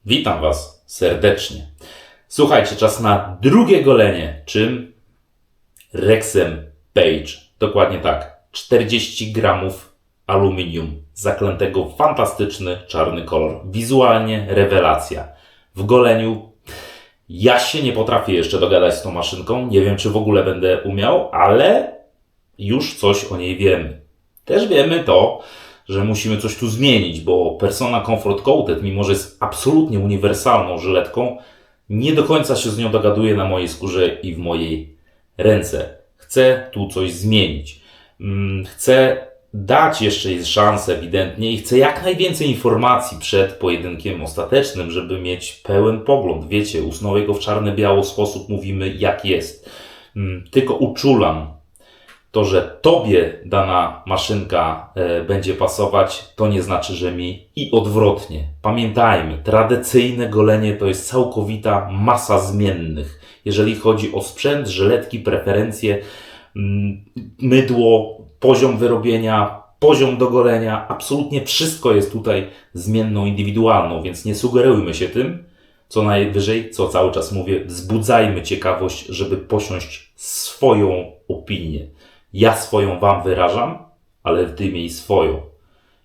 Witam Was serdecznie. Słuchajcie, czas na drugie golenie. Czym? Rexem Page. Dokładnie tak. 40 gramów aluminium zaklętego w fantastyczny czarny kolor. Wizualnie rewelacja. W goleniu ja się nie potrafię jeszcze dogadać z tą maszynką. Nie wiem, czy w ogóle będę umiał, ale już coś o niej wiemy. Też wiemy to, że musimy coś tu zmienić, bo Persona Comfort Coated, mimo że jest absolutnie uniwersalną żyletką, nie do końca się z nią dogaduje na mojej skórze i w mojej ręce. Chcę tu coś zmienić. Chcę dać jeszcze jej szansę ewidentnie i chcę jak najwięcej informacji przed pojedynkiem ostatecznym, żeby mieć pełen pogląd. Wiecie, usnął go w czarno-biało sposób, mówimy jak jest. Tylko uczulam to, że Tobie dana maszynka będzie pasować, to nie znaczy, że mi i odwrotnie. Pamiętajmy, tradycyjne golenie to jest całkowita masa zmiennych. Jeżeli chodzi o sprzęt, żyletki, preferencje, mydło, poziom wyrobienia, poziom do golenia, absolutnie wszystko jest tutaj zmienną, indywidualną, więc nie sugerujmy się tym. Co najwyżej, co cały czas mówię, wzbudzajmy ciekawość, żeby posiąść swoją opinię. Ja swoją Wam wyrażam, ale Ty miej swoją.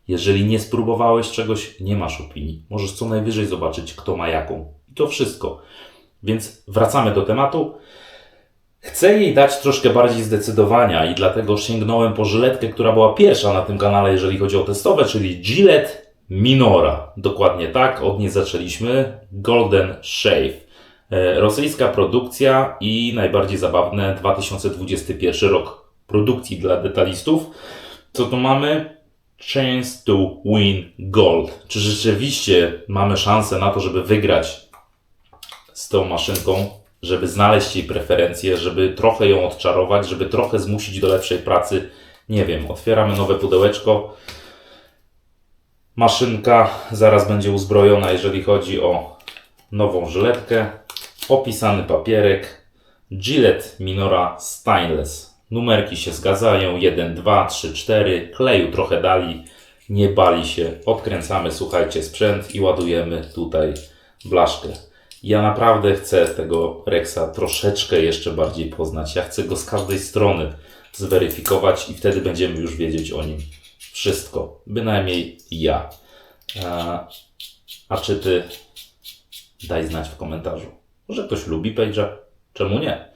Jeżeli nie spróbowałeś czegoś, nie masz opinii. Możesz co najwyżej zobaczyć, kto ma jaką. I to wszystko. Więc wracamy do tematu. Chcę jej dać troszkę bardziej zdecydowania i dlatego sięgnąłem po żyletkę, która była pierwsza na tym kanale, jeżeli chodzi o testowe, czyli Gillette Minora. Dokładnie tak, od niej zaczęliśmy. Golden Shave. Rosyjska produkcja i najbardziej zabawne 2021 rok produkcji dla detalistów. Co tu mamy? Chance to win gold. Czy rzeczywiście mamy szansę na to, żeby wygrać z tą maszynką, żeby znaleźć jej preferencje, żeby trochę ją odczarować, żeby trochę zmusić do lepszej pracy? Nie wiem. Otwieramy nowe pudełeczko. Maszynka zaraz będzie uzbrojona, jeżeli chodzi o nową żyletkę. Opisany papierek. Gillette Minora Stainless. Numerki się zgadzają, 1, 2, 3, 4, kleju trochę dali, nie bali się, odkręcamy, słuchajcie, sprzęt i ładujemy tutaj blaszkę. Ja naprawdę chcę tego Rexa troszeczkę jeszcze bardziej poznać, ja chcę go z każdej strony zweryfikować i wtedy będziemy już wiedzieć o nim wszystko, bynajmniej ja. A czy Ty? Daj znać w komentarzu. Może ktoś lubi Page'a? Czemu nie?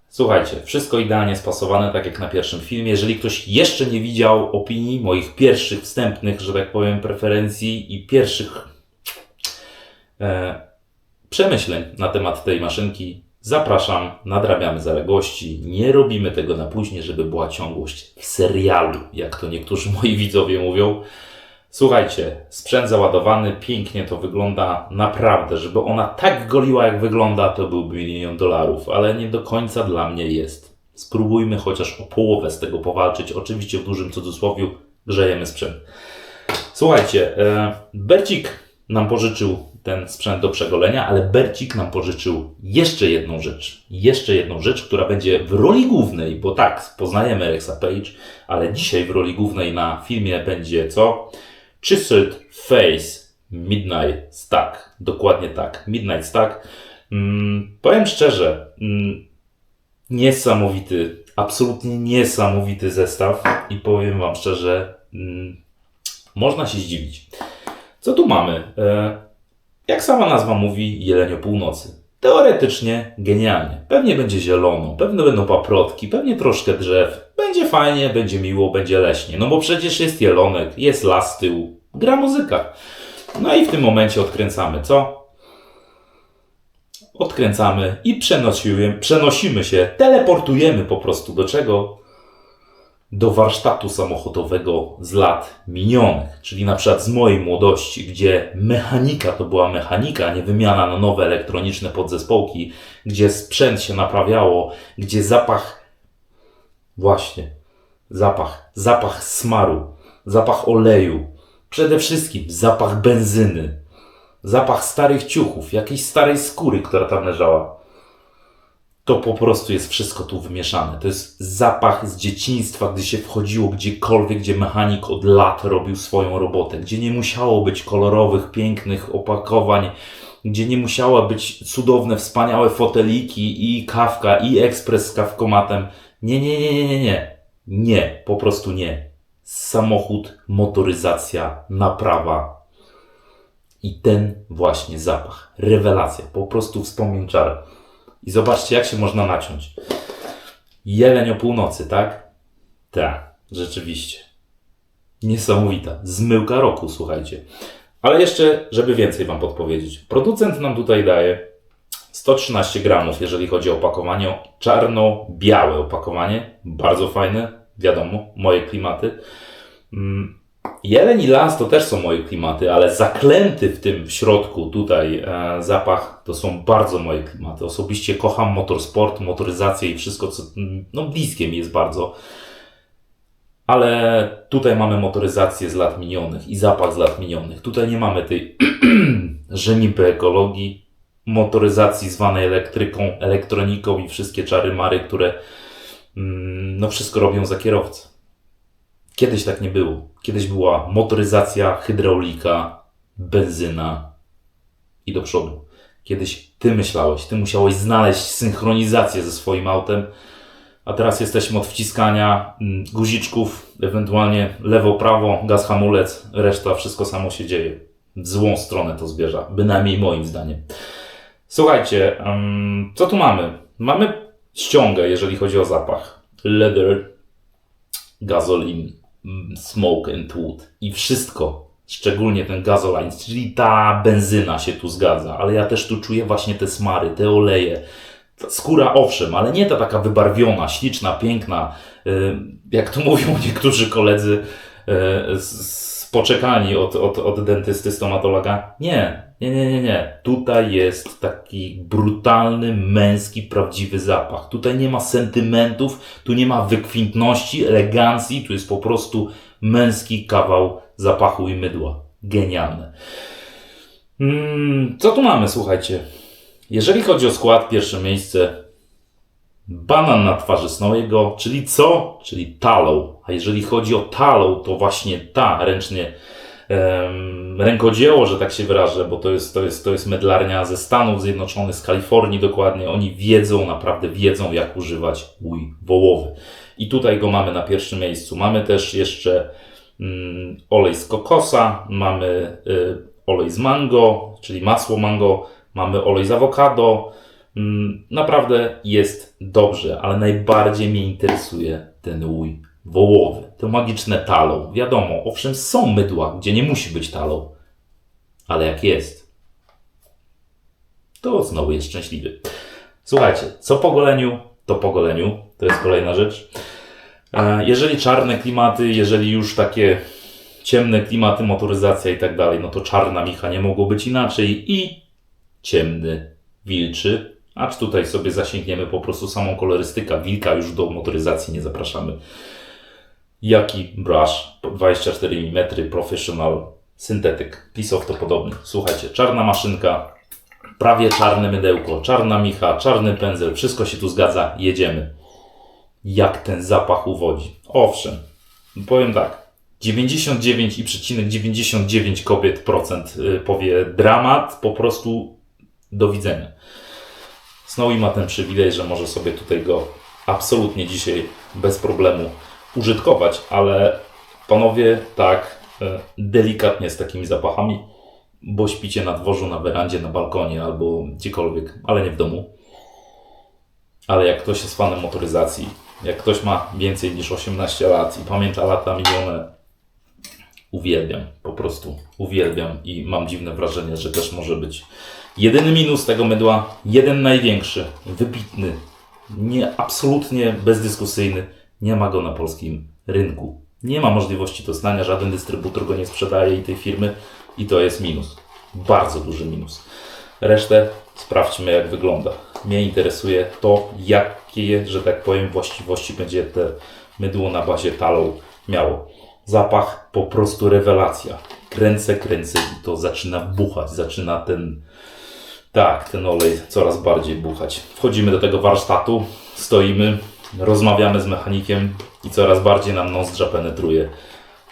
Słuchajcie, wszystko idealnie spasowane, tak jak na pierwszym filmie. Jeżeli ktoś jeszcze nie widział opinii, moich pierwszych wstępnych, że tak powiem, preferencji i pierwszych przemyśleń na temat tej maszynki, zapraszam, nadrabiamy zaległości. Nie robimy tego na później, żeby była ciągłość w serialu, jak to niektórzy moi widzowie mówią. Słuchajcie, sprzęt załadowany, pięknie to wygląda, naprawdę, żeby ona tak goliła jak wygląda, to byłby $1 000 000, ale nie do końca dla mnie jest. Spróbujmy chociaż o połowę z tego powalczyć, oczywiście w dużym cudzysłowiu grzejemy sprzęt. Słuchajcie, Bercik nam pożyczył ten sprzęt do przegolenia, ale Bercik nam pożyczył jeszcze jedną rzecz, która będzie w roli głównej, bo tak, poznajemy Rexa Page, ale dzisiaj w roli głównej na filmie będzie co? Chiseled Face Midnight Stack. Dokładnie tak. Midnight Stack. Powiem szczerze, niesamowity, absolutnie niesamowity zestaw i powiem Wam szczerze, można się zdziwić. Co tu mamy? Jak sama nazwa mówi, jeleń o północy. Teoretycznie genialnie. Pewnie będzie zielono, pewnie będą paprotki, pewnie troszkę drzew. Będzie fajnie, będzie miło, będzie leśnie. No bo przecież jest jelonek, jest las z tyłu, gra muzyka. No i w tym momencie odkręcamy, co? Odkręcamy i przenosimy się, teleportujemy po prostu do czego? Do warsztatu samochodowego z lat minionych, czyli na przykład z mojej młodości, gdzie mechanika to była mechanika, a nie wymiana na nowe elektroniczne podzespołki, gdzie sprzęt się naprawiało, gdzie zapach, właśnie, zapach smaru, zapach oleju, przede wszystkim zapach benzyny, zapach starych ciuchów, jakiejś starej skóry, która tam leżała. to po prostu jest wszystko tu wymieszane. To jest zapach z dzieciństwa, gdy się wchodziło gdziekolwiek, gdzie mechanik od lat robił swoją robotę, gdzie nie musiało być kolorowych, pięknych opakowań, gdzie nie musiały być cudowne, wspaniałe foteliki i kawka, i ekspres z kawkomatem. Nie. Nie, po prostu nie. Samochód, motoryzacja, naprawa. I ten właśnie zapach. Rewelacja. Po prostu wspomnień czar. I zobaczcie, jak się można naciąć. Jeleń o północy, tak? Tak, rzeczywiście. Niesamowita. Zmyłka roku, słuchajcie. Ale jeszcze, żeby więcej Wam podpowiedzieć. Producent nam tutaj daje 113 gramów, jeżeli chodzi o opakowanie. Czarno-białe opakowanie. Bardzo fajne. Wiadomo, moje klimaty. Jeleń i las to też są moje klimaty, ale zaklęty w tym środku tutaj zapach to są bardzo moje klimaty. Osobiście kocham motorsport, motoryzację i wszystko, co bliskie mi jest bardzo. Ale tutaj mamy motoryzację z lat minionych i zapach z lat minionych. Tutaj nie mamy tej żenipy ekologii, motoryzacji zwanej elektryką, elektroniką i wszystkie czary mary, które wszystko robią za kierowcę. Kiedyś tak nie było. Kiedyś była motoryzacja, hydraulika, benzyna i do przodu. Kiedyś ty myślałeś, ty musiałeś znaleźć synchronizację ze swoim autem, a teraz jesteśmy od wciskania guziczków, ewentualnie lewo, prawo, gaz, hamulec, reszta, wszystko samo się dzieje. W złą stronę to zbierza, bynajmniej moim zdaniem. Słuchajcie, co tu mamy? Mamy ściągę, jeżeli chodzi o zapach. Leather, gasoline, smoke and wood i wszystko, szczególnie ten gasoline, czyli ta benzyna się tu zgadza, ale ja też tu czuję właśnie te smary, te oleje. Ta skóra owszem, ale nie ta taka wybarwiona, śliczna, piękna, jak to mówią niektórzy koledzy spoczekalni od dentysty, stomatologa. Nie. Tutaj jest taki brutalny, męski, prawdziwy zapach. Tutaj nie ma sentymentów, tu nie ma wykwintności, elegancji, tu jest po prostu męski kawał zapachu i mydła. Genialne. Co tu mamy, słuchajcie? Jeżeli chodzi o skład, pierwsze miejsce banan na twarzy Snowiego, czyli co? Czyli tallow. A jeżeli chodzi o tallow, to właśnie ta rękodzieło, że tak się wyrażę, bo to jest mydlarnia ze Stanów Zjednoczonych, z Kalifornii dokładnie. Oni naprawdę wiedzą, jak używać łój wołowy. I tutaj go mamy na pierwszym miejscu. Mamy też jeszcze olej z kokosa, mamy olej z mango, czyli masło mango, mamy olej z awokado. Naprawdę jest dobrze, ale najbardziej mnie interesuje ten łój wołowy. To magiczne tallow. Wiadomo, owszem, są mydła, gdzie nie musi być tallow, ale jak jest, to znowu jest szczęśliwy. Słuchajcie, co po goleniu, to po goleniu. To jest kolejna rzecz. Jeżeli czarne klimaty, jeżeli już takie ciemne klimaty, motoryzacja i tak dalej, no to czarna micha nie mogło być inaczej i ciemny wilczy. Acz tutaj sobie zasięgniemy po prostu samą kolorystykę. Wilka już do motoryzacji nie zapraszamy. Jaki brush 24 mm Professional Synthetic. Piece to podobny. Słuchajcie, czarna maszynka, prawie czarne mydełko, czarna micha, czarny pędzel. Wszystko się tu zgadza. Jedziemy. Jak ten zapach uwodzi. Owszem, powiem tak. 99,99 kobiet powie dramat, po prostu do widzenia. Snowy ma ten przywilej, że może sobie tutaj go absolutnie dzisiaj bez problemu użytkować, ale panowie tak delikatnie z takimi zapachami, bo śpicie na dworzu, na werandzie, na balkonie albo gdziekolwiek, ale nie w domu. Ale jak ktoś jest fanem motoryzacji, jak ktoś ma więcej niż 18 lat i pamięta lata minione, uwielbiam, po prostu uwielbiam i mam dziwne wrażenie, że też może być jedyny minus tego mydła, jeden największy, wybitny, absolutnie bezdyskusyjny, nie ma go na polskim rynku. Nie ma możliwości dostania, żaden dystrybutor go nie sprzedaje i tej firmy i to jest minus, bardzo duży minus. Resztę sprawdźmy, jak wygląda. Mnie interesuje to, jakie, że tak powiem, właściwości będzie te mydło na bazie tallow miało. Zapach po prostu rewelacja. Kręcę i to zaczyna buchać, zaczyna Tak, ten olej coraz bardziej buchać. Wchodzimy do tego warsztatu, stoimy, rozmawiamy z mechanikiem i coraz bardziej nam nozdrza penetruje.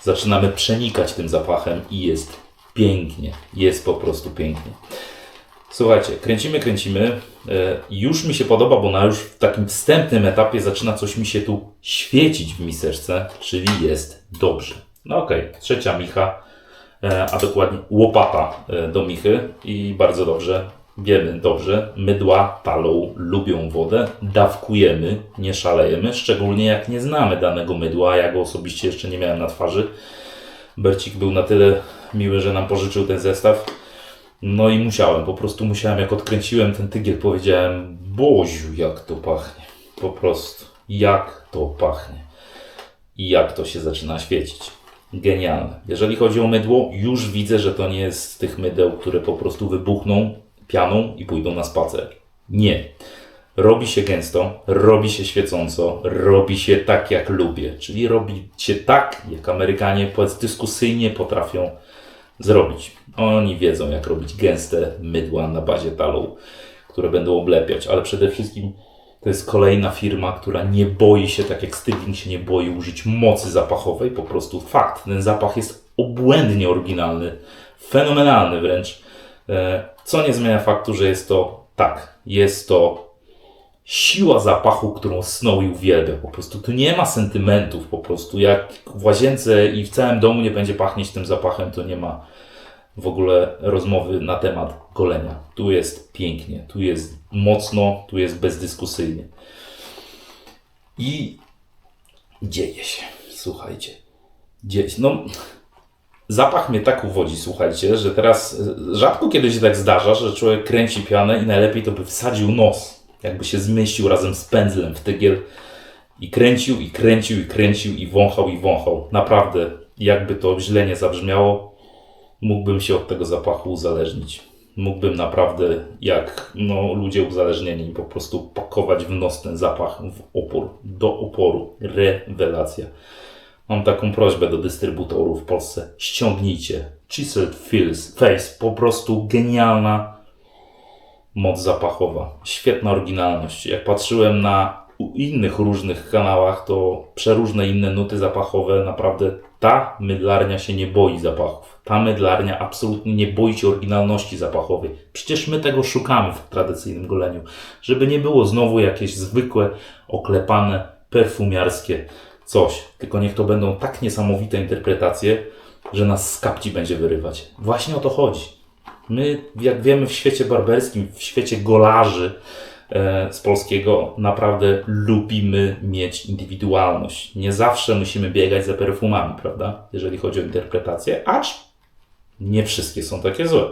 Zaczynamy przenikać tym zapachem i jest pięknie. Jest po prostu pięknie. Słuchajcie, kręcimy. Już mi się podoba, bo na już w takim wstępnym etapie zaczyna coś mi się tu świecić w miseczce, czyli jest dobrze. No okej, trzecia micha, a dokładnie łopata do michy i bardzo dobrze. Wiemy dobrze, mydła talą lubią wodę, dawkujemy, nie szalejemy, szczególnie jak nie znamy danego mydła, ja go osobiście jeszcze nie miałem na twarzy. Bercik był na tyle miły, że nam pożyczył ten zestaw. No i po prostu musiałem, jak odkręciłem ten tygiel, powiedziałem: Boziu, jak to pachnie, po prostu, jak to pachnie i jak to się zaczyna świecić. Genialne. Jeżeli chodzi o mydło, już widzę, że to nie jest z tych mydeł, które po prostu wybuchną pianą i pójdą na spacer. Nie. Robi się gęsto, robi się świecąco, robi się tak, jak lubię. Czyli robi się tak, jak Amerykanie dyskusyjnie potrafią zrobić. Oni wiedzą, jak robić gęste mydła na bazie talą, które będą oblepiać, ale przede wszystkim to jest kolejna firma, która nie boi się, tak jak Stirling się nie boi użyć mocy zapachowej. Po prostu fakt, ten zapach jest obłędnie oryginalny, fenomenalny wręcz, co nie zmienia faktu, że jest to siła zapachu, którą Snowy uwielbia. Po prostu tu nie ma sentymentów, po prostu jak w łazience i w całym domu nie będzie pachnieć tym zapachem, to nie ma w ogóle rozmowy na temat golenia. Tu jest pięknie, tu jest mocno, tu jest bezdyskusyjnie. I dzieje się, słuchajcie. Dzieje się. No, zapach mnie tak uwodzi, słuchajcie, że teraz rzadko kiedy się tak zdarza, że człowiek kręci pianę i najlepiej to by wsadził nos. Jakby się zmieścił razem z pędzlem w tygiel i kręcił i wąchał. Naprawdę, jakby to źle nie zabrzmiało, mógłbym się od tego zapachu uzależnić. Mógłbym naprawdę, jak ludzie uzależnieni, po prostu pakować w nos ten zapach do oporu. Rewelacja. Mam taką prośbę do dystrybutorów w Polsce. Ściągnijcie Chiseled Face. Po prostu genialna moc zapachowa. Świetna oryginalność. Jak patrzyłem na innych różnych kanałach, to przeróżne inne nuty zapachowe. Naprawdę ta mydlarnia się nie boi zapachów. Ta mydlarnia absolutnie nie boi się oryginalności zapachowej. Przecież my tego szukamy w tradycyjnym goleniu. Żeby nie było znowu jakieś zwykłe, oklepane, perfumiarskie coś. Tylko niech to będą tak niesamowite interpretacje, że nas z kapci będzie wyrywać. Właśnie o to chodzi. My, jak wiemy, w świecie barberskim, w świecie golarzy z polskiego, naprawdę lubimy mieć indywidualność. Nie zawsze musimy biegać za perfumami, prawda? Jeżeli chodzi o interpretację, acz nie wszystkie są takie złe.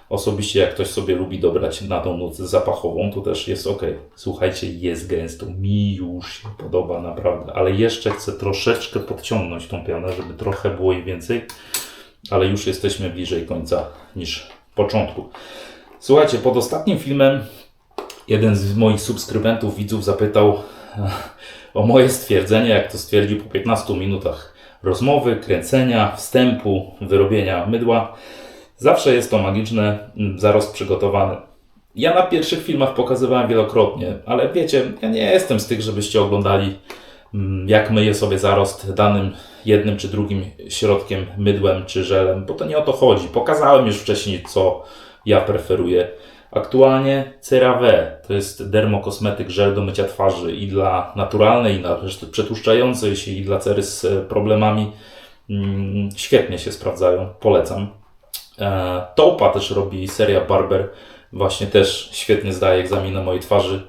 Osobiście, jak ktoś sobie lubi dobrać na tą nucę zapachową, to też jest ok. Słuchajcie, jest gęsto. Mi już się podoba naprawdę, ale jeszcze chcę troszeczkę podciągnąć tą pianę, żeby trochę było jej więcej, ale już jesteśmy bliżej końca niż początku. Słuchajcie, pod ostatnim filmem jeden z moich subskrybentów, widzów zapytał o moje stwierdzenie, jak to stwierdził po 15 minutach rozmowy, kręcenia, wstępu, wyrobienia mydła. Zawsze jest to magiczne, zarost przygotowany. Ja na pierwszych filmach pokazywałem wielokrotnie, ale wiecie, ja nie jestem z tych, żebyście oglądali, jak myję sobie zarost danym jednym czy drugim środkiem, mydłem czy żelem, bo to nie o to chodzi. Pokazałem już wcześniej, co ja preferuję. Aktualnie CeraVe to jest dermokosmetyk, żel do mycia twarzy i dla naturalnej, i dla przetłuszczającej się, i dla cery z problemami. Świetnie się sprawdzają, polecam. Taupa też robi seria Barber, właśnie też świetnie zdaje egzamin na mojej twarzy.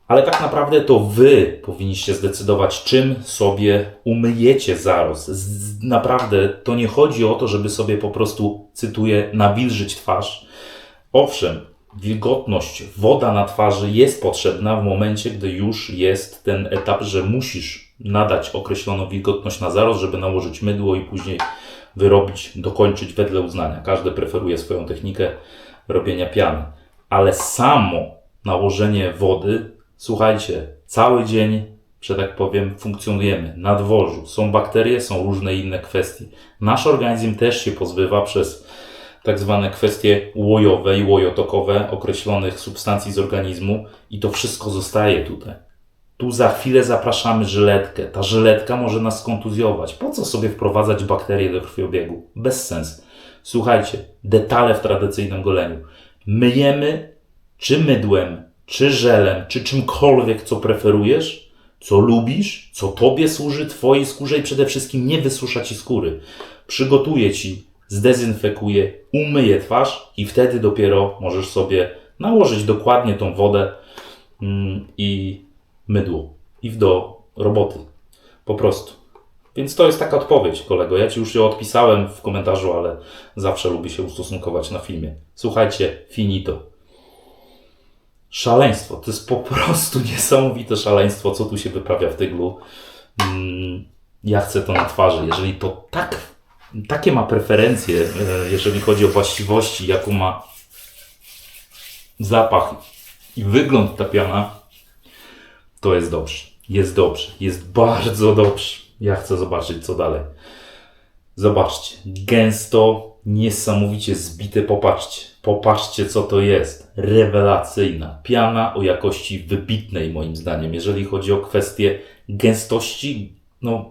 Ale tak naprawdę to wy powinniście zdecydować, czym sobie umyjecie zarost. Naprawdę to nie chodzi o to, żeby sobie po prostu, cytuję, nawilżyć twarz. Owszem, wilgotność, woda na twarzy jest potrzebna w momencie, gdy już jest ten etap, że musisz nadać określoną wilgotność na zarost, żeby nałożyć mydło i później wyrobić, dokończyć wedle uznania. Każdy preferuje swoją technikę robienia piany. Ale samo nałożenie wody, słuchajcie, cały dzień, że tak powiem, funkcjonujemy na dworzu. Są bakterie, są różne inne kwestie. Nasz organizm też się pozbywa przez tak zwane kwestie łojowe i łojotokowe określonych substancji z organizmu i to wszystko zostaje tutaj. Tu za chwilę zapraszamy żyletkę. Ta żyletka może nas skontuzjować. Po co sobie wprowadzać bakterie do krwiobiegu? Bez sensu. Słuchajcie, detale w tradycyjnym goleniu. Myjemy czy mydłem, czy żelem, czy czymkolwiek, co preferujesz, co lubisz, co tobie służy, twojej skórze i przede wszystkim nie wysusza ci skóry. Przygotuje ci, zdezynfekuje, umyje twarz i wtedy dopiero możesz sobie nałożyć dokładnie tą wodę i mydło i do roboty. Po prostu. Więc to jest taka odpowiedź, kolego. Ja ci już ją odpisałem w komentarzu, ale zawsze lubię się ustosunkować na filmie. Słuchajcie, finito. Szaleństwo. To jest po prostu niesamowite szaleństwo, co tu się wyprawia w tyglu. Ja chcę to na twarzy. Jeżeli to takie ma preferencje, jeżeli chodzi o właściwości, jaką ma zapach i wygląd ta piana, to jest dobrze. Jest dobrze. Jest bardzo dobrze. Ja chcę zobaczyć, co dalej. Zobaczcie. Gęsto, niesamowicie zbite. Popatrzcie. Popatrzcie, co to jest. Rewelacyjna. Piana o jakości wybitnej, moim zdaniem. Jeżeli chodzi o kwestię gęstości,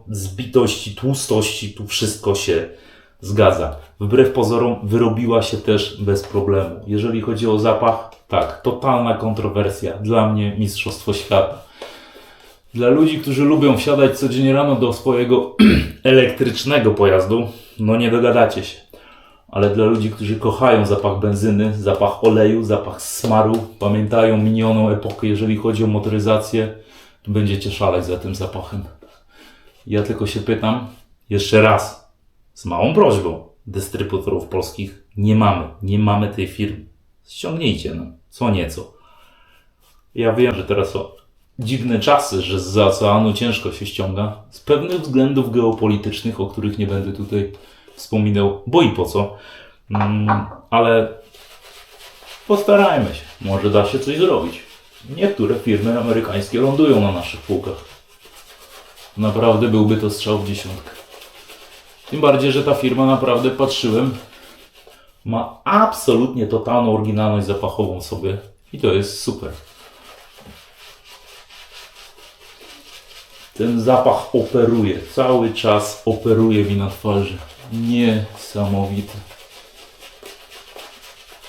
zbitości, tłustości, tu wszystko się zgadza. Wbrew pozorom wyrobiła się też bez problemu. Jeżeli chodzi o zapach, tak, totalna kontrowersja. Dla mnie mistrzostwo świata. Dla ludzi, którzy lubią wsiadać codziennie rano do swojego elektrycznego pojazdu, nie dogadacie się. Ale dla ludzi, którzy kochają zapach benzyny, zapach oleju, zapach smaru, pamiętają minioną epokę, jeżeli chodzi o motoryzację, to będziecie szaleć za tym zapachem. Ja tylko się pytam, jeszcze raz, z małą prośbą, dystrybutorów polskich nie mamy tej firmy. Ściągnijcie nam, co nieco. Ja wiem, że teraz są dziwne czasy, że z oceanu ciężko się ściąga, z pewnych względów geopolitycznych, o których nie będę tutaj wspominał, bo i po co. Ale postarajmy się, może da się coś zrobić. Niektóre firmy amerykańskie lądują na naszych półkach. Naprawdę byłby to strzał w dziesiątkę. Tym bardziej, że ta firma, naprawdę patrzyłem, ma absolutnie totalną oryginalność zapachową w sobie i to jest super. Ten zapach operuje, cały czas operuje mi na twarzy. Niesamowity.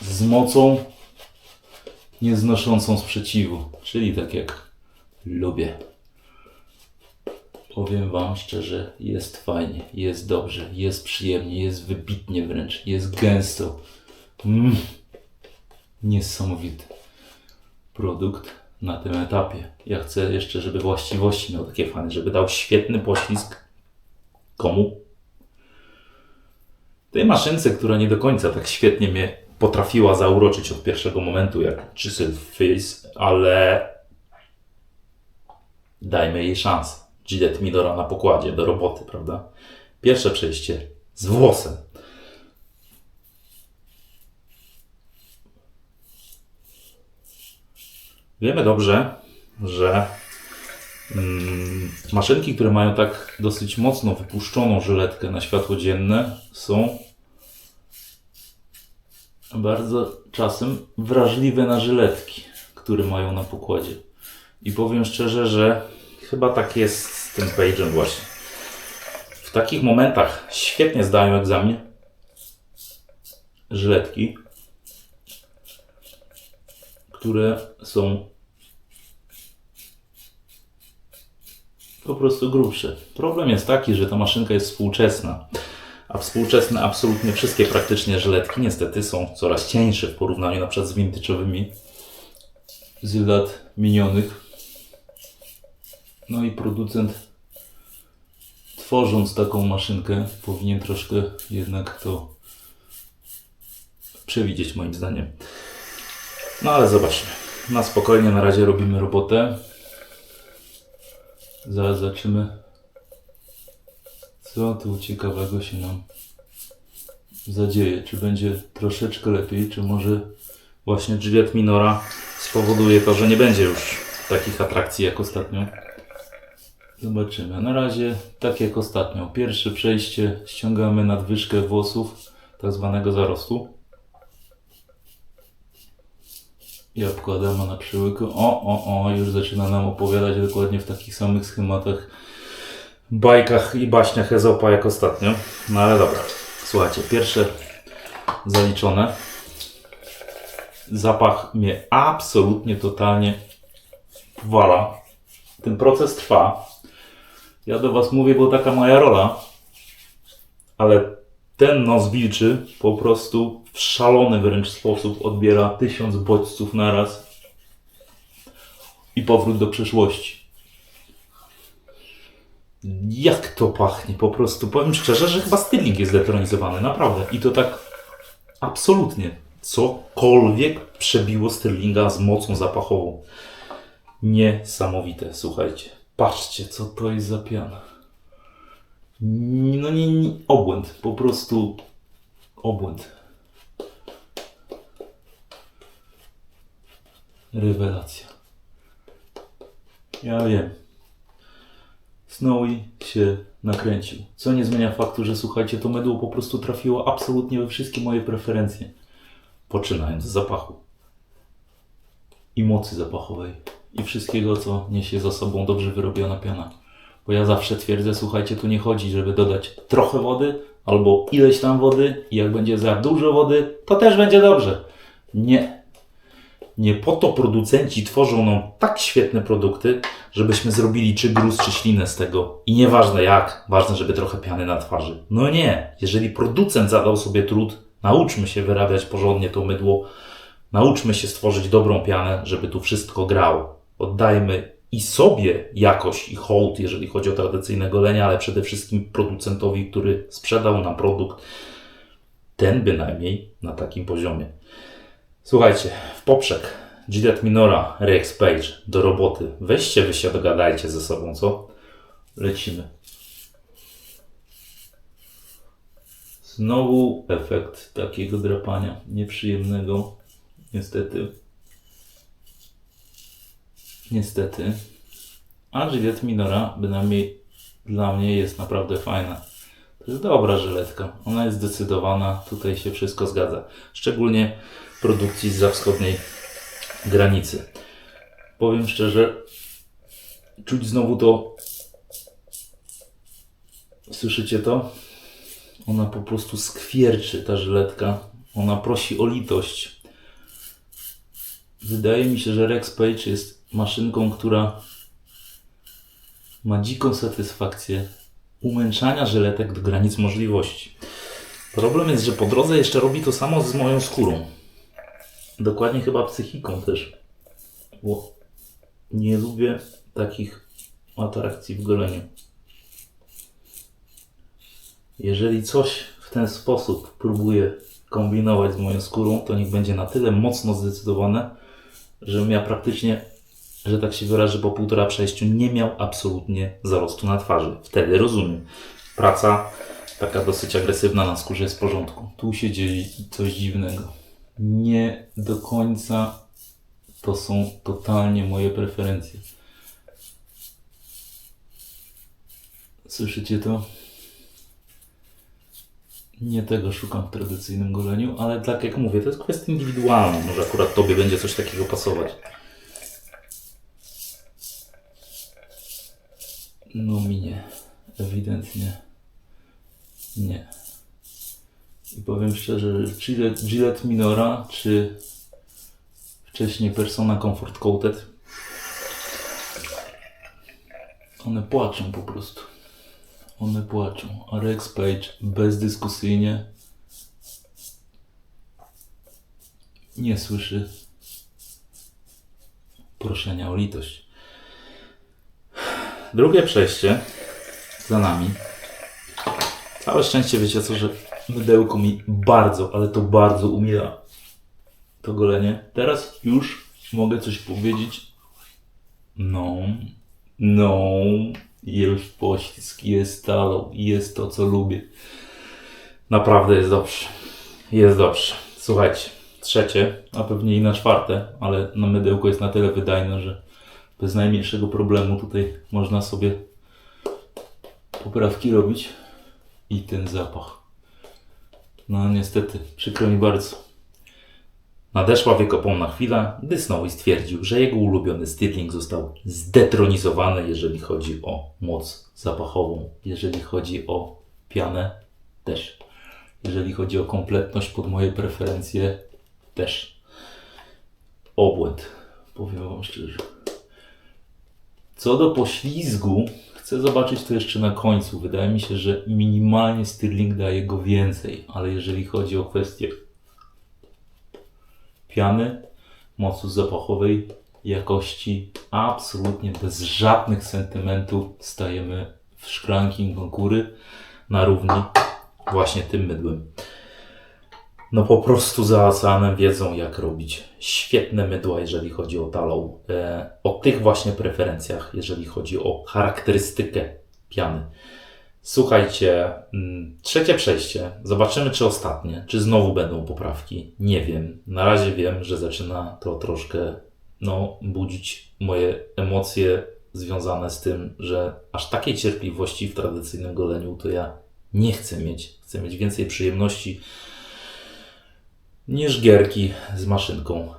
Z mocą nieznoszącą sprzeciwu, czyli tak jak lubię. Powiem wam szczerze, jest fajnie, jest dobrze, jest przyjemnie, jest wybitnie wręcz, jest gęsto. Niesamowity produkt na tym etapie. Ja chcę jeszcze, żeby właściwości miał takie fajne, żeby dał świetny poślizg. Komu? Tej maszynce, która nie do końca tak świetnie mnie potrafiła zauroczyć od pierwszego momentu, jak Chisel Face, ale dajmy jej szansę. Gillette Minora na pokładzie, do roboty, prawda? Pierwsze przejście z włosem. Wiemy dobrze, że maszynki, które mają tak dosyć mocno wypuszczoną żyletkę na światło dzienne, są bardzo czasem wrażliwe na żyletki, które mają na pokładzie. I powiem szczerze, że chyba tak jest z tym Page'em właśnie. W takich momentach świetnie zdają egzamin żyletki, które są po prostu grubsze. Problem jest taki, że ta maszynka jest współczesna, a współczesne absolutnie wszystkie praktycznie żyletki niestety są coraz cieńsze w porównaniu na przykład z vintage'owymi z lat minionych. No i producent, tworząc taką maszynkę, powinien troszkę jednak to przewidzieć, moim zdaniem. No ale zobaczmy. Na spokojnie na razie robimy robotę. Zaraz zobaczymy, co tu ciekawego się nam zadzieje. Czy będzie troszeczkę lepiej, czy może właśnie Gillette Minora spowoduje to, że nie będzie już takich atrakcji jak ostatnio. Zobaczymy. Na razie tak jak ostatnio. Pierwsze przejście, ściągamy nadwyżkę włosów. tak zwanego zarostu. Jabłko Adama na przyłyku. Już zaczyna nam opowiadać dokładnie w takich samych schematach, bajkach i baśniach Ezopa jak ostatnio. No ale dobra, słuchajcie, pierwsze zaliczone. Zapach mnie absolutnie, totalnie wala. Ten proces trwa. Ja do Was mówię, bo taka moja rola, ale ten nos wilczy po prostu w szalony wręcz sposób odbiera 1000 bodźców naraz i powrót do przeszłości. Jak to pachnie, po prostu powiem szczerze, że chyba styling jest zdetronizowany, naprawdę. I to tak absolutnie. Cokolwiek przebiło Sterlinga z mocą zapachową. Niesamowite, słuchajcie. Patrzcie, co to jest za piana. No nie, obłęd, po prostu obłęd. Rewelacja. Ja wiem. Snowy się nakręcił. Co nie zmienia faktu, że słuchajcie, to mydło po prostu trafiło absolutnie we wszystkie moje preferencje. Poczynając z zapachu. I mocy zapachowej. I wszystkiego, co niesie za sobą dobrze wyrobiona piana. Bo ja zawsze twierdzę, słuchajcie, tu nie chodzi, żeby dodać trochę wody, albo ileś tam wody i jak będzie za dużo wody, to też będzie dobrze. Nie. Nie po to producenci tworzą nam tak świetne produkty, żebyśmy zrobili czy gruz, czy ślinę z tego. I nieważne jak, ważne, żeby trochę piany na twarzy. No nie. Jeżeli producent zadał sobie trud, nauczmy się wyrabiać porządnie to mydło, nauczmy się stworzyć dobrą pianę, żeby tu wszystko grało. Oddajmy i sobie jakość i hołd, jeżeli chodzi o tradycyjne golenie, ale przede wszystkim producentowi, który sprzedał nam produkt, ten bynajmniej na takim poziomie. Słuchajcie, w poprzek Gillette Minora Rex Page do roboty. Weźcie, wy się dogadajcie ze sobą, co? Lecimy. Znowu efekt takiego drapania nieprzyjemnego. Niestety. A Gillette Minora bynajmniej dla mnie jest naprawdę fajna. To jest dobra żyletka. Ona jest zdecydowana. Tutaj się wszystko zgadza. Szczególnie produkcji zza wschodniej granicy. Powiem szczerze, czuć znowu to. Słyszycie to? Ona po prostu skwierczy, ta żyletka. Ona prosi o litość. Wydaje mi się, że Rex Page jest maszynką, która ma dziką satysfakcję umęczania żyletek do granic możliwości. Problem jest, że po drodze jeszcze robi to samo z moją skórą. Dokładnie chyba psychiką też. Bo nie lubię takich atrakcji w goleniu. Jeżeli coś w ten sposób próbuję kombinować z moją skórą, to niech będzie na tyle mocno zdecydowane, żebym ja praktycznie, że tak się wyrażę, po 1,5 przejściu nie miał absolutnie zarostu na twarzy. Wtedy rozumiem. Praca taka dosyć agresywna na skórze jest w porządku. Tu się dzieje coś dziwnego. Nie do końca to są totalnie moje preferencje. Słyszycie to? Nie tego szukam w tradycyjnym goleniu, ale tak jak mówię, to jest kwestia indywidualna. Może akurat Tobie będzie coś takiego pasować. No mi nie. Ewidentnie nie. I powiem szczerze, że Gillette Minora, czy wcześniej Persona Comfort Coated, one płaczą po prostu. One płaczą. A Rex Page bezdyskusyjnie nie słyszy proszenia o litość. Drugie przejście za nami. Całe szczęście, wiecie co, że mydełko mi bardzo, ale to bardzo umila to golenie. Teraz już mogę coś powiedzieć. Jest poślizg, jest talą, jest to, co lubię. Naprawdę jest dobrze. Jest dobrze. Słuchajcie, trzecie, a pewnie i na czwarte, ale na mydełko jest na tyle wydajne, że bez najmniejszego problemu tutaj można sobie poprawki robić. I ten zapach. No niestety, przykro mi bardzo. Nadeszła wiekopomna chwila, gdy Snowy stwierdził, że jego ulubiony Stirling został zdetronizowany, jeżeli chodzi o moc zapachową, jeżeli chodzi o pianę też, jeżeli chodzi o kompletność pod moje preferencje też. Obłęd, powiem wam szczerze. Co do poślizgu, chcę zobaczyć to jeszcze na końcu. Wydaje mi się, że minimalnie Stirling daje go więcej, ale jeżeli chodzi o kwestię piany, mocy zapachowej, jakości, absolutnie bez żadnych sentymentów stajemy w szklanki góry na równi właśnie tym mydłem. No po prostu za oceanem wiedzą, jak robić świetne mydła, jeżeli chodzi o tallow. O tych właśnie preferencjach, jeżeli chodzi o charakterystykę piany. Słuchajcie, trzecie przejście. Zobaczymy, czy ostatnie, czy znowu będą poprawki. Nie wiem. Na razie wiem, że zaczyna to troszkę budzić moje emocje związane z tym, że aż takiej cierpliwości w tradycyjnym goleniu to ja nie chcę mieć. Chcę mieć więcej przyjemności niż gierki z maszynką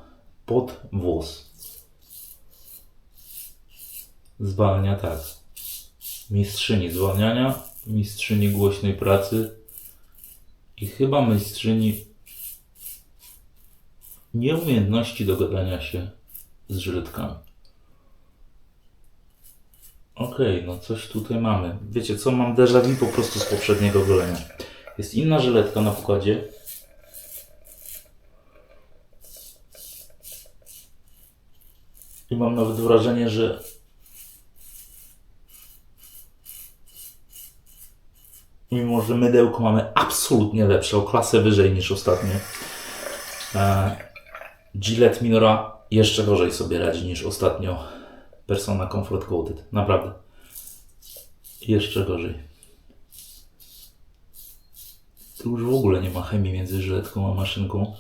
pod włos. Zwalnia tak. Mistrzyni zwalniania, mistrzyni głośnej pracy i chyba mistrzyni nieumiejętności dogadania się z żyletkami. Okej, no coś tutaj mamy. Wiecie co, mam déjà vu po prostu z poprzedniego golenia. Jest inna żyletka na pokładzie. I mam nawet wrażenie, że mimo że mydełko mamy absolutnie lepsze, o klasę wyżej niż ostatnie, Gillette Minora jeszcze gorzej sobie radzi niż ostatnio Persona Comfort Coated. Naprawdę. Jeszcze gorzej. Tu już w ogóle nie ma chemii między żyletką a maszynką.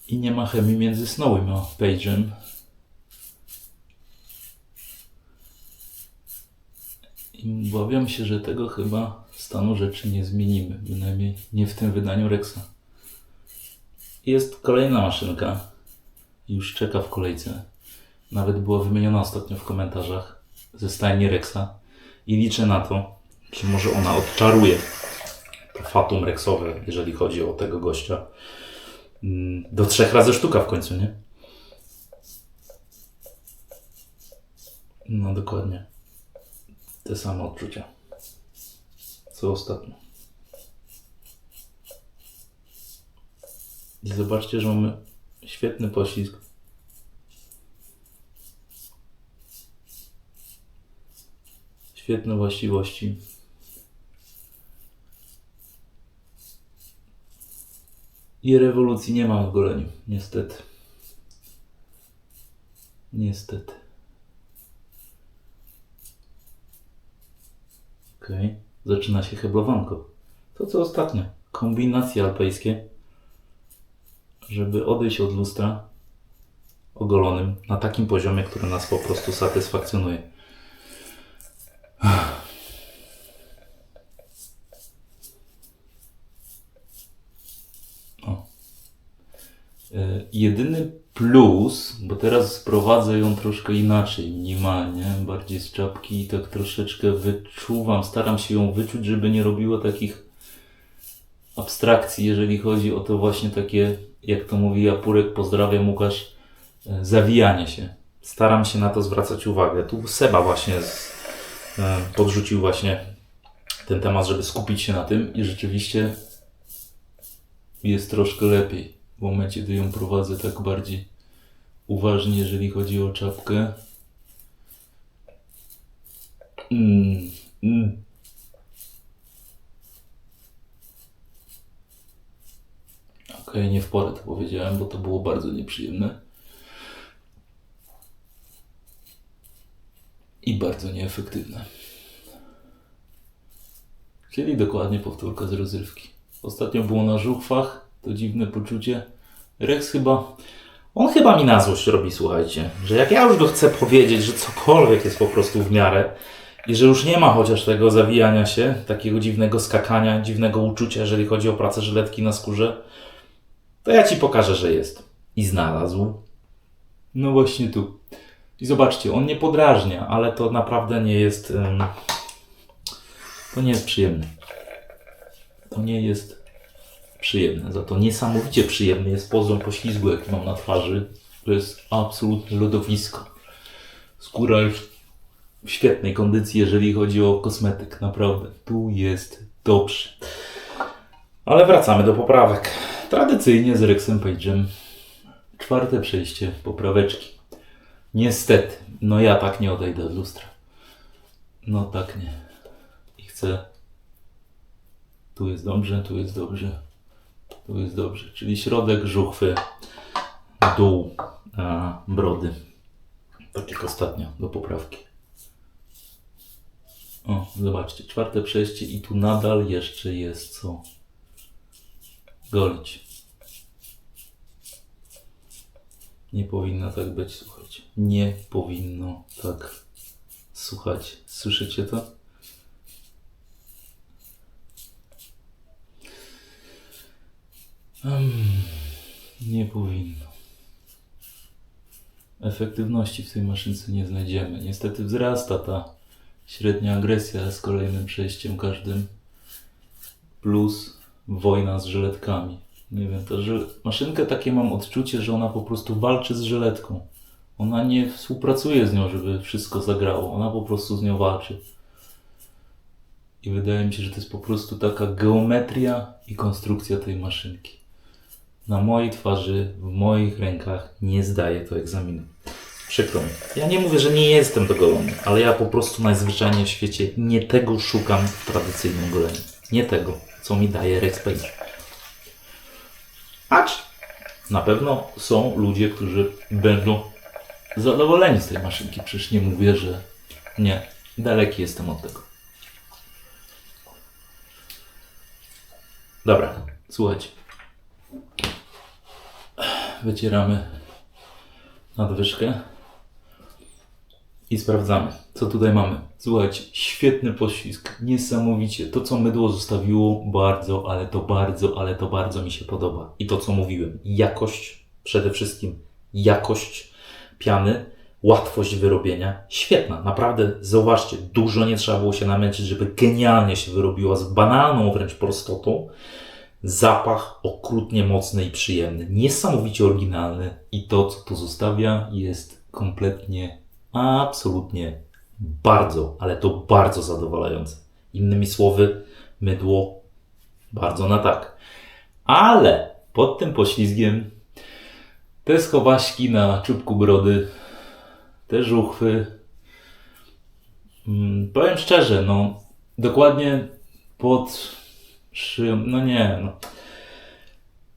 I nie ma chemii między Snowym a Page'em. I obawiam się, że tego chyba stanu rzeczy nie zmienimy. Bynajmniej nie w tym wydaniu Rexa. Jest kolejna maszynka. Już czeka w kolejce. Nawet była wymieniona ostatnio w komentarzach ze stajni Rexa. I liczę na to, że może ona odczaruje to fatum Rexowe, jeżeli chodzi o tego gościa. Do 3 razy sztuka w końcu, nie? No dokładnie. Te same odczucia. Co ostatnio. I zobaczcie, że mamy świetny poślizg. Świetne właściwości. I rewolucji nie ma w goleniu, niestety. Niestety. Okej. Zaczyna się heblowanko. To co ostatnio. Kombinacje alpejskie, żeby odejść od lustra ogolonym na takim poziomie, który nas po prostu satysfakcjonuje. Jedyny plus, bo teraz sprowadzę ją troszkę inaczej, minimalnie, bardziej z czapki i tak troszeczkę wyczuwam, staram się ją wyczuć, żeby nie robiło takich abstrakcji, jeżeli chodzi o to właśnie takie, jak to mówi Japurek, pozdrawiam Łukasz, zawijanie się. Staram się na to zwracać uwagę. Tu Seba właśnie podrzucił właśnie ten temat, żeby skupić się na tym i rzeczywiście jest troszkę lepiej. W momencie, gdy ją prowadzę tak bardziej uważnie, jeżeli chodzi o czapkę. Okej, nie w porę to powiedziałem, bo to było bardzo nieprzyjemne. I bardzo nieefektywne. Czyli dokładnie powtórka z rozrywki. Ostatnio było na żuchwach. To dziwne poczucie. Rex on chyba mi na złość robi, słuchajcie, że jak ja już go chcę powiedzieć, że cokolwiek jest po prostu w miarę I że już nie ma chociaż tego zawijania się, takiego dziwnego skakania, dziwnego uczucia, jeżeli chodzi o pracę żyletki na skórze, to ja Ci pokażę, że jest. I znalazł. No właśnie tu. I zobaczcie, on nie podrażnia, ale to naprawdę nie jest... to nie jest przyjemne. To nie jest przyjemne. Za to niesamowicie przyjemny jest poziom poślizgu, jaki mam na twarzy. To jest absolutne lodowisko. Skóra już w świetnej kondycji, jeżeli chodzi o kosmetyk. Naprawdę, tu jest dobrze. Ale wracamy do poprawek. Tradycyjnie z Rexem Page'em. 4. przejście popraweczki. Niestety, no ja tak nie odejdę od lustra. No tak nie. I chcę... Tu jest dobrze, tu jest dobrze. Tu jest dobrze. Czyli środek żuchwy, dół brody. Tak jak ostatnio do poprawki. O, zobaczcie, 4. przejście i tu nadal jeszcze jest co golić. Nie powinno tak być, słuchajcie. Nie powinno tak. Słuchajcie, słyszycie to? Nie powinno. Efektywności w tej maszynce nie znajdziemy. Niestety wzrasta ta średnia agresja z kolejnym przejściem każdym. Plus wojna z żyletkami. Nie wiem, maszynkę takie mam odczucie, że ona po prostu walczy z żyletką. Ona nie współpracuje z nią, żeby wszystko zagrało. Ona po prostu z nią walczy. I wydaje mi się, że to jest po prostu taka geometria i konstrukcja tej maszynki. Na mojej twarzy, w moich rękach nie zdaje to egzaminu. Przykro mi. Ja nie mówię, że nie jestem dogolony, ale ja po prostu najzwyczajniej w świecie nie tego szukam w tradycyjnym goleniu. Nie tego, co mi daje Rex Page. Acz na pewno są ludzie, którzy będą zadowoleni z tej maszynki. Przecież nie mówię, że nie. Daleki jestem od tego. Dobra, słuchajcie. Wycieramy nadwyżkę i sprawdzamy, co tutaj mamy. Słuchajcie, świetny poślizg, niesamowicie. To, co mydło zostawiło, ale to bardzo mi się podoba. I to, co mówiłem, jakość, przede wszystkim jakość piany, łatwość wyrobienia, świetna. Naprawdę, zauważcie, dużo nie trzeba było się namęczyć, żeby genialnie się wyrobiła z banalną wręcz prostotą. Zapach okrutnie mocny i przyjemny, niesamowicie oryginalny i to, co tu zostawia, jest kompletnie, absolutnie bardzo, ale to bardzo zadowalające. Innymi słowy, mydło bardzo na tak. Ale pod tym poślizgiem te schowaśki na czubku brody, te żuchwy, powiem szczerze, no dokładnie pod szyją, no nie, no.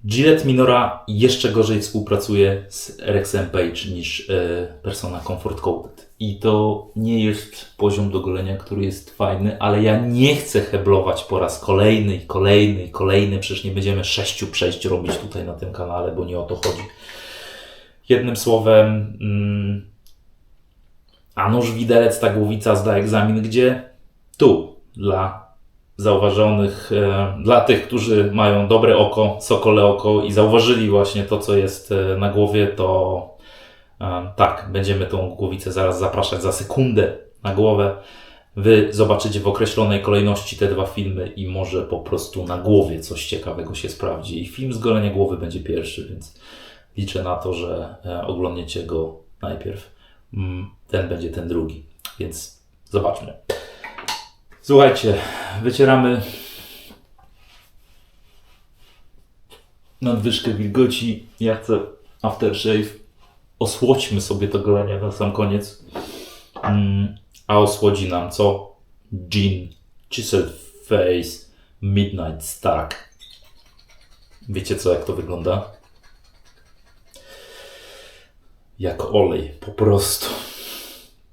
Gillette Minora jeszcze gorzej współpracuje z Rexem Page niż Persona Comfort Coated. I to nie jest poziom do golenia, który jest fajny, ale ja nie chcę heblować po raz kolejny. Przecież nie będziemy 6 przejść robić tutaj na tym kanale, bo nie o to chodzi. Jednym słowem, a nóż widelec, ta głowica zda egzamin gdzie? Tu, dla zauważonych, dla tych, którzy mają dobre oko, sokole oko i zauważyli właśnie to, co jest na głowie, to tak, będziemy tą głowicę zaraz zapraszać za sekundę na głowę. Wy zobaczycie w określonej kolejności te 2 filmy i może po prostu na głowie coś ciekawego się sprawdzi. I film z golenia głowy będzie pierwszy, więc liczę na to, że oglądniecie go najpierw. Ten będzie ten drugi, więc zobaczmy. Słuchajcie, wycieramy nadwyżkę wilgoci. Ja chcę aftershave. Osłodźmy sobie to golenie na sam koniec. A osłodzi nam co? Gin Chisel Face Midnight Stark. Wiecie co, jak to wygląda? Jak olej, po prostu.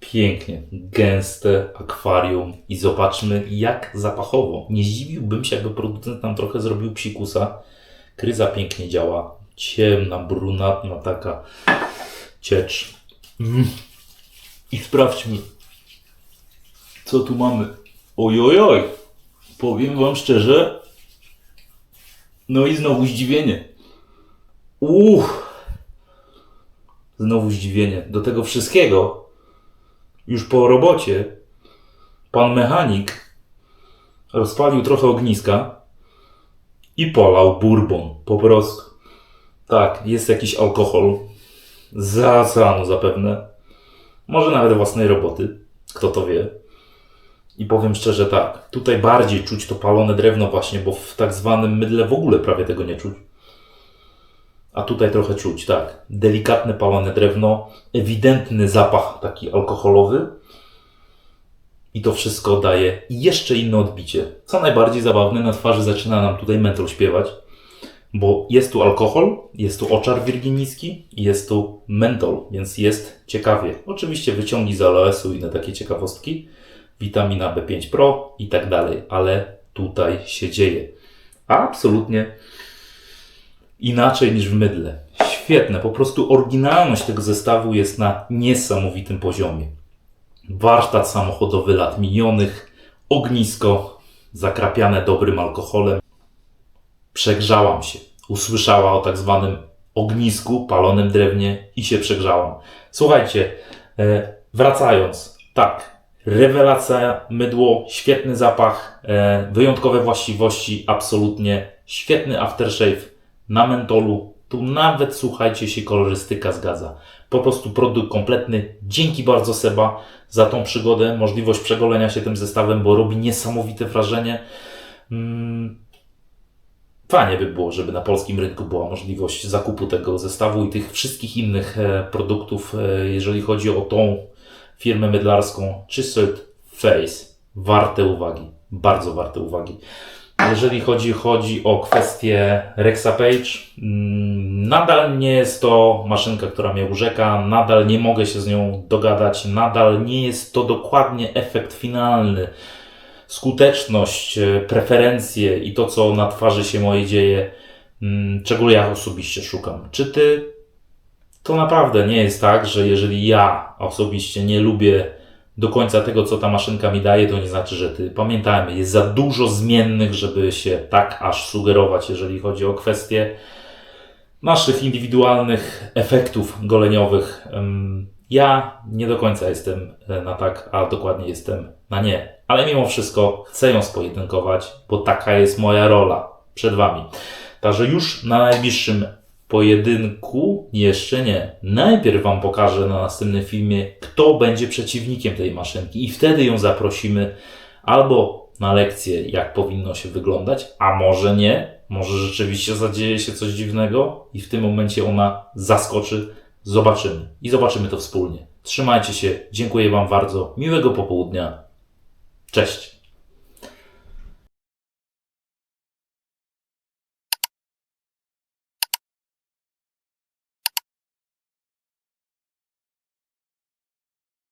Pięknie, gęste akwarium i zobaczmy jak zapachowo. Nie zdziwiłbym się, jakby producent nam trochę zrobił psikusa. Kryza pięknie działa, ciemna, brunatna taka ciecz. I sprawdźmy, Co tu mamy? Ojojoj! Powiem wam szczerze. No i znowu zdziwienie. Znowu zdziwienie. Do tego wszystkiego, już po robocie, pan mechanik rozpalił trochę ogniska i polał bourbon. Po prostu. Tak, jest jakiś alkohol. Za oceanu zapewne. Może nawet własnej roboty. Kto to wie. I powiem szczerze tak, tutaj bardziej czuć to palone drewno właśnie, bo w tak zwanym mydle w ogóle prawie tego nie czuć. A tutaj trochę czuć, tak. Delikatne palone drewno, ewidentny zapach taki alkoholowy. I to wszystko daje jeszcze inne odbicie. Co najbardziej zabawne, na twarzy zaczyna nam tutaj mentol śpiewać. Bo jest tu alkohol, jest tu oczar wirginicki i jest tu mentol, więc jest ciekawie. Oczywiście wyciągi z aloesu i inne takie ciekawostki. Witamina B5 Pro i tak dalej, ale tutaj się dzieje. Absolutnie inaczej niż w mydle. Świetne, po prostu oryginalność tego zestawu jest na niesamowitym poziomie. Warsztat samochodowy lat minionych, ognisko zakrapiane dobrym alkoholem. Przegrzałam się. Usłyszała o tak zwanym ognisku, palonym drewnie i się przegrzałam. Słuchajcie, wracając, tak. Rewelacja, mydło, świetny zapach, wyjątkowe właściwości, absolutnie świetny aftershave na mentolu. Tu nawet, słuchajcie, się kolorystyka zgadza. Po prostu produkt kompletny. Dzięki bardzo Seba za tą przygodę, możliwość przegolenia się tym zestawem, bo robi niesamowite wrażenie. Fajnie by było, żeby na polskim rynku była możliwość zakupu tego zestawu i tych wszystkich innych produktów, jeżeli chodzi o tą firmę mydlarską Chiseled Face. Warte uwagi. Bardzo warte uwagi. Jeżeli chodzi o kwestię Rexapage, nadal nie jest to maszynka, która mnie urzeka, nadal nie mogę się z nią dogadać, nadal nie jest to dokładnie efekt finalny. Skuteczność, preferencje i to, co na twarzy się mojej dzieje, czego ja osobiście szukam. Czy ty? To naprawdę nie jest tak, że jeżeli ja osobiście nie lubię do końca tego, co ta maszynka mi daje, to nie znaczy, że ty. Pamiętajmy, jest za dużo zmiennych, żeby się tak aż sugerować, jeżeli chodzi o kwestie naszych indywidualnych efektów goleniowych. Ja nie do końca jestem na tak, a dokładnie jestem na nie. Ale mimo wszystko chcę ją spojedynkować, bo taka jest moja rola przed wami. Także już na najbliższym pojedynku jeszcze nie. Najpierw wam pokażę na następnym filmie, kto będzie przeciwnikiem tej maszynki i wtedy ją zaprosimy albo na lekcję, jak powinno się wyglądać, a może nie. Może rzeczywiście zadzieje się coś dziwnego i w tym momencie ona zaskoczy. Zobaczymy. I zobaczymy to wspólnie. Trzymajcie się. Dziękuję wam bardzo. Miłego popołudnia. Cześć.